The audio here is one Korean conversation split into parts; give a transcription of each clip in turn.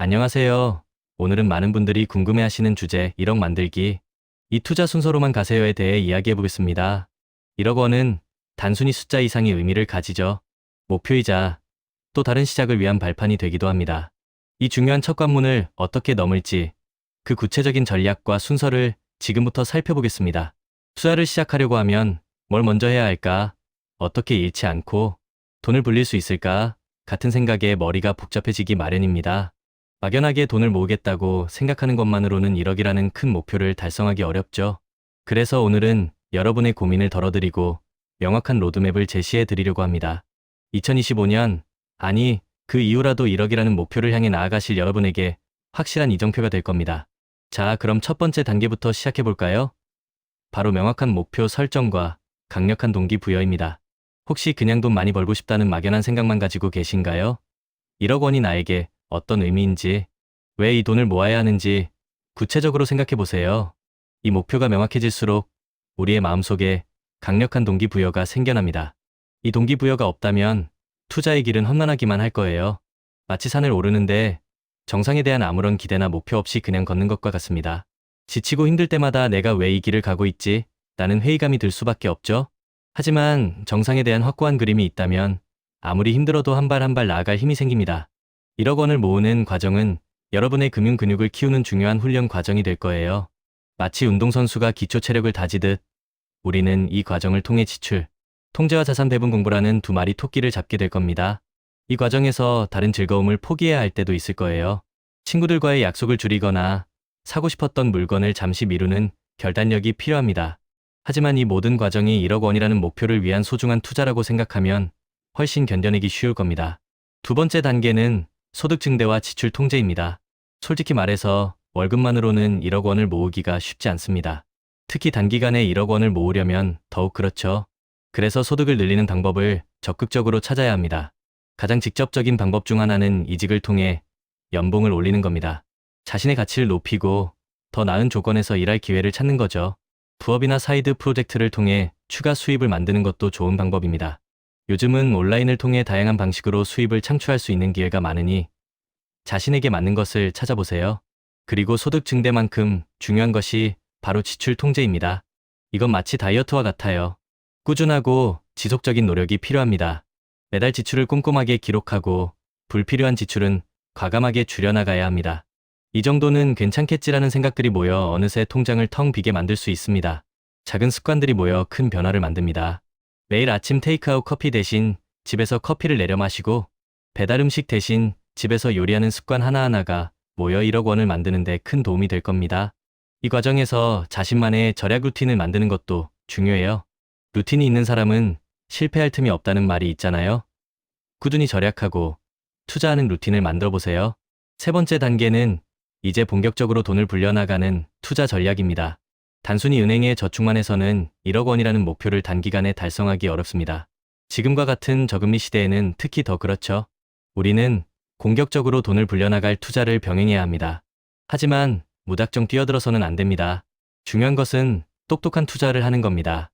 안녕하세요. 오늘은 많은 분들이 궁금해하시는 주제 1억 만들기. 이 투자 순서로만 가세요에 대해 이야기해 보겠습니다. 1억 원은 단순히 숫자 이상의 의미를 가지죠. 목표이자 또 다른 시작을 위한 발판이 되기도 합니다. 이 중요한 첫 관문을 어떻게 넘을지 그 구체적인 전략과 순서를 지금부터 살펴보겠습니다. 투자를 시작하려고 하면 뭘 먼저 해야 할까? 어떻게 잃지 않고 돈을 불릴 수 있을까? 같은 생각에 머리가 복잡해지기 마련입니다. 막연하게 돈을 모으겠다고 생각하는 것만으로는 1억이라는 큰 목표를 달성하기 어렵죠. 그래서 오늘은 여러분의 고민을 덜어드리고 명확한 로드맵을 제시해 드리려고 합니다. 2025년, 아니, 그 이후라도 1억이라는 목표를 향해 나아가실 여러분에게 확실한 이정표가 될 겁니다. 자, 그럼 첫 번째 단계부터 시작해 볼까요? 바로 명확한 목표 설정과 강력한 동기부여입니다. 혹시 그냥 돈 많이 벌고 싶다는 막연한 생각만 가지고 계신가요? 1억 원이 나에게 어떤 의미인지, 왜 이 돈을 모아야 하는지 구체적으로 생각해 보세요. 이 목표가 명확해질수록 우리의 마음속에 강력한 동기부여가 생겨납니다. 이 동기부여가 없다면 투자의 길은 험난하기만 할 거예요. 마치 산을 오르는데 정상에 대한 아무런 기대나 목표 없이 그냥 걷는 것과 같습니다. 지치고 힘들 때마다 내가 왜 이 길을 가고 있지? 라는 회의감이 들 수밖에 없죠. 하지만 정상에 대한 확고한 그림이 있다면 아무리 힘들어도 한 발 한 발 나아갈 힘이 생깁니다. 1억 원을 모으는 과정은 여러분의 금융 근육을 키우는 중요한 훈련 과정이 될 거예요. 마치 운동선수가 기초 체력을 다지듯 우리는 이 과정을 통해 지출, 통제와 자산 배분 공부라는 두 마리 토끼를 잡게 될 겁니다. 이 과정에서 다른 즐거움을 포기해야 할 때도 있을 거예요. 친구들과의 약속을 줄이거나 사고 싶었던 물건을 잠시 미루는 결단력이 필요합니다. 하지만 이 모든 과정이 1억 원이라는 목표를 위한 소중한 투자라고 생각하면 훨씬 견뎌내기 쉬울 겁니다. 두 번째 단계는 소득 증대와 지출 통제입니다. 솔직히 말해서 월급만으로는 1억 원을 모으기가 쉽지 않습니다. 특히 단기간에 1억 원을 모으려면 더욱 그렇죠. 그래서 소득을 늘리는 방법을 적극적으로 찾아야 합니다. 가장 직접적인 방법 중 하나는 이직을 통해 연봉을 올리는 겁니다. 자신의 가치를 높이고 더 나은 조건에서 일할 기회를 찾는 거죠. 부업이나 사이드 프로젝트를 통해 추가 수입을 만드는 것도 좋은 방법입니다. 요즘은 온라인을 통해 다양한 방식으로 수입을 창출할 수 있는 기회가 많으니 자신에게 맞는 것을 찾아보세요. 그리고 소득 증대만큼 중요한 것이 바로 지출 통제입니다. 이건 마치 다이어트와 같아요. 꾸준하고 지속적인 노력이 필요합니다. 매달 지출을 꼼꼼하게 기록하고 불필요한 지출은 과감하게 줄여나가야 합니다. 이 정도는 괜찮겠지라는 생각들이 모여 어느새 통장을 텅 비게 만들 수 있습니다. 작은 습관들이 모여 큰 변화를 만듭니다. 매일 아침 테이크아웃 커피 대신 집에서 커피를 내려 마시고 배달 음식 대신 집에서 요리하는 습관 하나하나가 모여 1억 원을 만드는 데 큰 도움이 될 겁니다. 이 과정에서 자신만의 절약 루틴을 만드는 것도 중요해요. 루틴이 있는 사람은 실패할 틈이 없다는 말이 있잖아요. 꾸준히 절약하고 투자하는 루틴을 만들어 보세요. 세 번째 단계는 이제 본격적으로 돈을 불려나가는 투자 전략입니다. 단순히 은행에 저축만 해서는 1억 원이라는 목표를 단기간에 달성하기 어렵습니다. 지금과 같은 저금리 시대에는 특히 더 그렇죠. 우리는 공격적으로 돈을 불려나갈 투자를 병행해야 합니다. 하지만 무작정 뛰어들어서는 안 됩니다. 중요한 것은 똑똑한 투자를 하는 겁니다.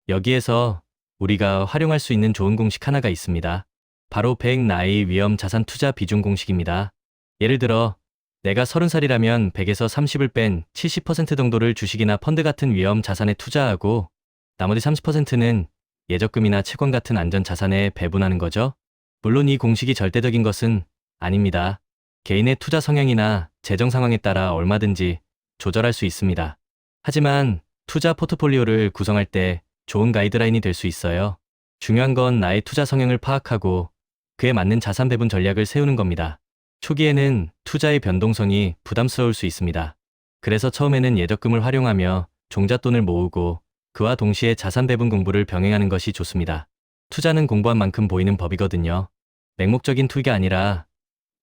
여기에서 우리가 활용할 수 있는 좋은 공식 하나가 있습니다. 바로 100 나이 위험 자산 투자 비중 공식입니다. 예를 들어 내가 30살이라면 100에서 30을 뺀 70% 정도를 주식이나 펀드 같은 위험 자산에 투자하고 나머지 30%는 예적금이나 채권 같은 안전 자산에 배분하는 거죠. 물론 이 공식이 절대적인 것은 아닙니다. 개인의 투자 성향이나 재정 상황에 따라 얼마든지 조절할 수 있습니다. 하지만 투자 포트폴리오를 구성할 때 좋은 가이드라인이 될 수 있어요. 중요한 건 나의 투자 성향을 파악하고 그에 맞는 자산 배분 전략을 세우는 겁니다. 초기에는 투자의 변동성이 부담스러울 수 있습니다. 그래서 처음에는 예적금을 활용하며 종잣돈을 모으고 그와 동시에 자산 배분 공부를 병행하는 것이 좋습니다. 투자는 공부한 만큼 보이는 법이거든요. 맹목적인 투기가 아니라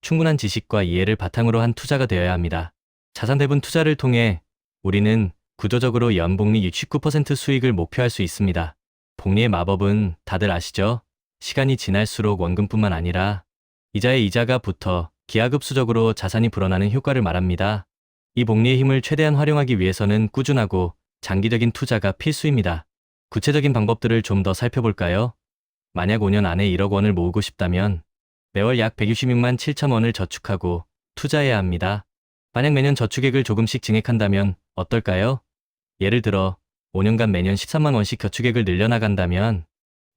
충분한 지식과 이해를 바탕으로 한 투자가 되어야 합니다. 자산 배분 투자를 통해 우리는 구조적으로 연복리 19% 수익을 목표할 수 있습니다. 복리의 마법은 다들 아시죠? 시간이 지날수록 원금뿐만 아니라 이자의 이자가 붙어 기하급수적으로 자산이 불어나는 효과를 말합니다. 이 복리의 힘을 최대한 활용하기 위해서는 꾸준하고 장기적인 투자가 필수입니다. 구체적인 방법들을 좀 더 살펴볼까요? 만약 5년 안에 1억 원을 모으고 싶다면 매월 약 166만 7천 원을 저축하고 투자해야 합니다. 만약 매년 저축액을 조금씩 증액한다면 어떨까요? 예를 들어 5년간 매년 13만 원씩 저축액을 늘려나간다면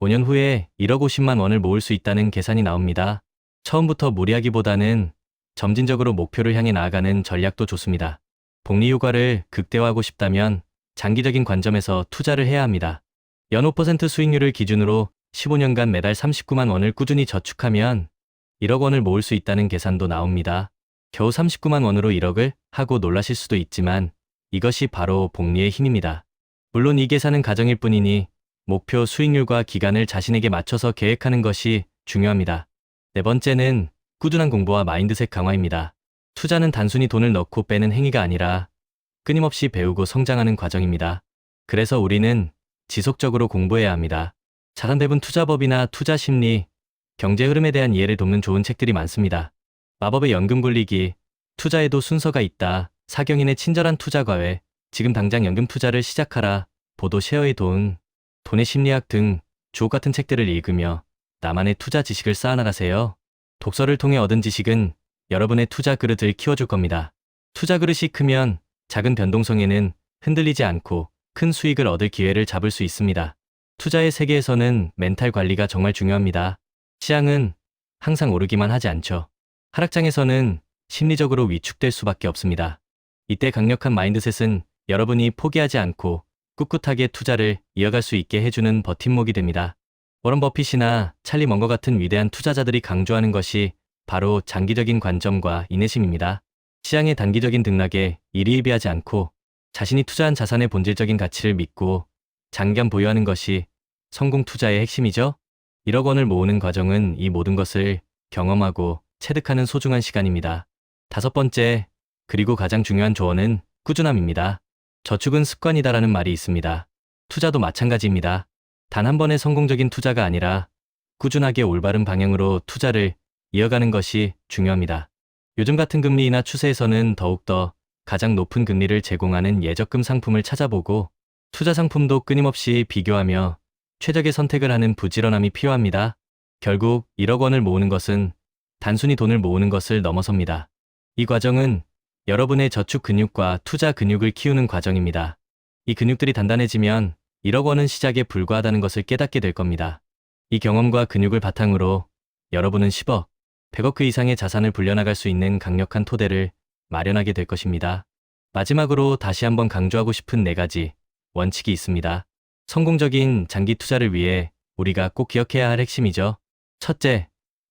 5년 후에 1억 50만 원을 모을 수 있다는 계산이 나옵니다. 처음부터 무리하기보다는 점진적으로 목표를 향해 나아가는 전략도 좋습니다. 복리 효과를 극대화하고 싶다면 장기적인 관점에서 투자를 해야 합니다. 연 5% 수익률을 기준으로 15년간 매달 39만 원을 꾸준히 저축하면 1억 원을 모을 수 있다는 계산도 나옵니다. 겨우 39만 원으로 1억을 하고 놀라실 수도 있지만 이것이 바로 복리의 힘입니다. 물론 이 계산은 가정일 뿐이니 목표 수익률과 기간을 자신에게 맞춰서 계획하는 것이 중요합니다. 네 번째는 꾸준한 공부와 마인드셋 강화입니다. 투자는 단순히 돈을 넣고 빼는 행위가 아니라 끊임없이 배우고 성장하는 과정입니다. 그래서 우리는 지속적으로 공부해야 합니다. 자산 배분 투자법이나 투자 심리, 경제 흐름에 대한 이해를 돕는 좋은 책들이 많습니다. 마법의 연금 굴리기, 투자에도 순서가 있다, 사경인의 친절한 투자 과외, 지금 당장 연금 투자를 시작하라, 보도 쉐어의 돈, 돈의 심리학 등 주옥 같은 책들을 읽으며 나만의 투자 지식을 쌓아나가세요. 독서를 통해 얻은 지식은 여러분의 투자 그릇을 키워줄 겁니다. 투자 그릇이 크면 작은 변동성에는 흔들리지 않고 큰 수익을 얻을 기회를 잡을 수 있습니다. 투자의 세계에서는 멘탈 관리가 정말 중요합니다. 시장은 항상 오르기만 하지 않죠. 하락장에서는 심리적으로 위축될 수밖에 없습니다. 이때 강력한 마인드셋은 여러분이 포기하지 않고 꿋꿋하게 투자를 이어갈 수 있게 해주는 버팀목이 됩니다. 워런 버핏이나 찰리 먼거 같은 위대한 투자자들이 강조하는 것이 바로 장기적인 관점과 인내심입니다. 시장의 단기적인 등락에 일희일비하지 않고 자신이 투자한 자산의 본질적인 가치를 믿고 장기간 보유하는 것이 성공 투자의 핵심이죠. 1억 원을 모으는 과정은 이 모든 것을 경험하고 체득하는 소중한 시간입니다. 다섯 번째, 그리고 가장 중요한 조언은 꾸준함입니다. 저축은 습관이다라는 말이 있습니다. 투자도 마찬가지입니다. 단 한 번의 성공적인 투자가 아니라 꾸준하게 올바른 방향으로 투자를 이어가는 것이 중요합니다. 요즘 같은 금리나 추세에서는 더욱더 가장 높은 금리를 제공하는 예적금 상품을 찾아보고 투자 상품도 끊임없이 비교하며 최적의 선택을 하는 부지런함이 필요합니다. 결국 1억 원을 모으는 것은 단순히 돈을 모으는 것을 넘어섭니다. 이 과정은 여러분의 저축 근육과 투자 근육을 키우는 과정입니다. 이 근육들이 단단해지면 1억 원은 시작에 불과하다는 것을 깨닫게 될 겁니다. 이 경험과 근육을 바탕으로 여러분은 10억, 100억 그 이상의 자산을 불려나갈 수 있는 강력한 토대를 마련하게 될 것입니다. 마지막으로 다시 한번 강조하고 싶은 4가지 원칙이 있습니다. 성공적인 장기 투자를 위해 우리가 꼭 기억해야 할 핵심이죠. 첫째,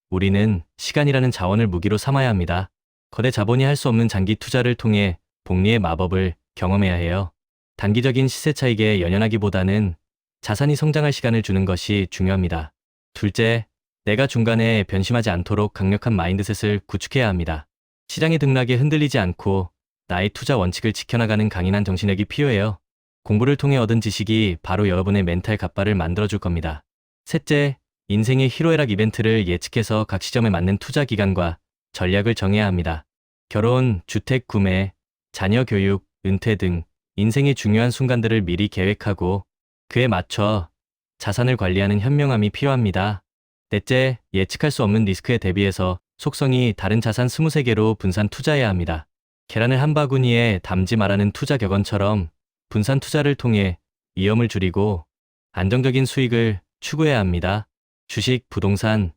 우리는 시간이라는 자원을 무기로 삼아야 합니다. 거대 자본이 할 수 없는 장기 투자를 통해 복리의 마법을 경험해야 해요. 단기적인 시세 차익에 연연하기보다는 자산이 성장할 시간을 주는 것이 중요합니다. 둘째, 내가 중간에 변심하지 않도록 강력한 마인드셋을 구축해야 합니다. 시장의 등락에 흔들리지 않고 나의 투자 원칙을 지켜나가는 강인한 정신력이 필요해요. 공부를 통해 얻은 지식이 바로 여러분의 멘탈 갑바를 만들어줄 겁니다. 셋째, 인생의 희로애락 이벤트를 예측해서 각 시점에 맞는 투자 기간과 전략을 정해야 합니다. 결혼, 주택 구매, 자녀 교육, 은퇴 등 인생의 중요한 순간들을 미리 계획하고 그에 맞춰 자산을 관리하는 현명함이 필요합니다. 넷째, 예측할 수 없는 리스크에 대비해서 속성이 다른 자산 23개로 분산 투자해야 합니다. 계란을 한 바구니에 담지 말라는 투자 격언처럼 분산 투자를 통해 위험을 줄이고 안정적인 수익을 추구해야 합니다. 주식, 부동산,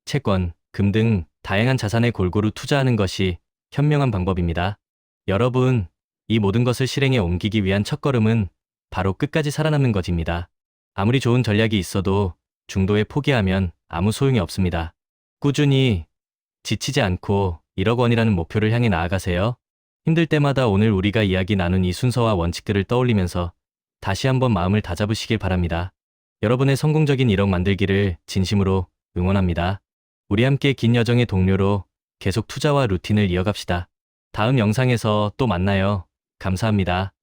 채권, 금 등 다양한 자산에 골고루 투자하는 것이 현명한 방법입니다. 여러분, 이 모든 것을 실행에 옮기기 위한 첫걸음은 바로 끝까지 살아남는 것입니다. 아무리 좋은 전략이 있어도 중도에 포기하면 아무 소용이 없습니다. 꾸준히 지치지 않고 1억 원이라는 목표를 향해 나아가세요. 힘들 때마다 오늘 우리가 이야기 나눈 이 순서와 원칙들을 떠올리면서 다시 한번 마음을 다잡으시길 바랍니다. 여러분의 성공적인 1억 만들기를 진심으로 응원합니다. 우리 함께 긴 여정의 동료로 계속 투자와 루틴을 이어갑시다. 다음 영상에서 또 만나요. 감사합니다.